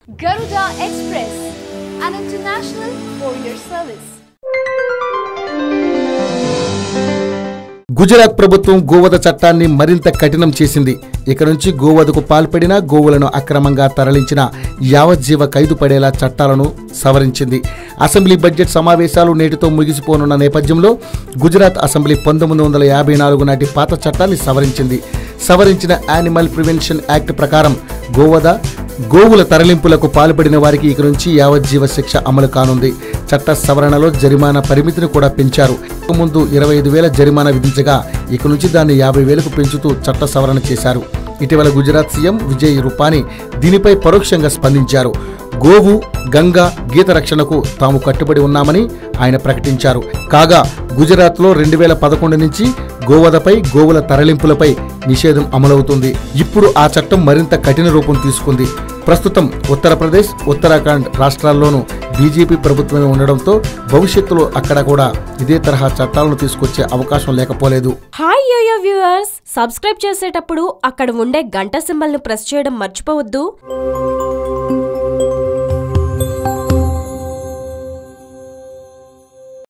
Garuda Express, an international courier service. Gujarat ప్రభుత్వం గోవధ చట్టాన్ని మరింత కఠినం చేసింది. ఇక నుంచి గోవధకు పాల్పడిన గోవులను అక్రమంగా తరలించిన యావజ్జీవ ఖైదు పడేలా చట్టాలను సవరించింది. అసెంబ్లీ బడ్జెట్ సమావేశాలు నేటితో ముగిసిపోనున్న నేపథ్యంలో గుజరాత్ అసెంబ్లీ 1954 నాటి పాత చట్టాన్ని సవరించింది. సవరించిన యానిమల్ ప్రివెన్షన్ యాక్ట్ ప్రకారం గోవుల తరలింపులకు పాల్పడిన వారికి ఇక నుంచి యావజ్జీవ శిక్ష అమలు కానుంది. చట్ట సవరణలో జరిమానా పరిమితిని కూడా పెంచారు. ముందు 25,000 జరిమానా విధించగా ఇక నుంచి దాన్ని 50,000కు పెంచుతూ చట్ట సవరణ చేశారు. ఇటీవల గుజరాత్ సీఎం విజయ్ రూపానీ దీనిపై పరోక్షంగా స్పందించారు. గోవు, గంగా, గీత రక్షణకు తాము కట్టుబడి ఉన్నామని ఆయన ప్రకటించారు. కాగా గుజరాత్లో 2011 నుంచి గోవధపై, గోవుల తరలింపులపై నిషేధం అమలవుతుంది. ఇప్పుడు ఆ చట్టం మరింత కఠిన రూపం తీసుకుంది. ప్రస్తుతం ఉత్తరప్రదేశ్, ఉత్తరాఖండ్ రాష్ట్రాల్లోనూ బీజేపీ ప్రభుత్వమే ఉండడంతో భవిష్యత్తులో అక్కడ కూడా ఇదే తరహా చట్టాలను తీసుకొచ్చే అవకాశం లేకపోలేదు. హాయ్ యోయో వ్యూవర్స్, సబ్స్క్రైబ్ చేసేటప్పుడు అక్కడ ఉండే గంట సింబల్ ను ప్రెస్ చేయడం మర్చిపోవద్దు.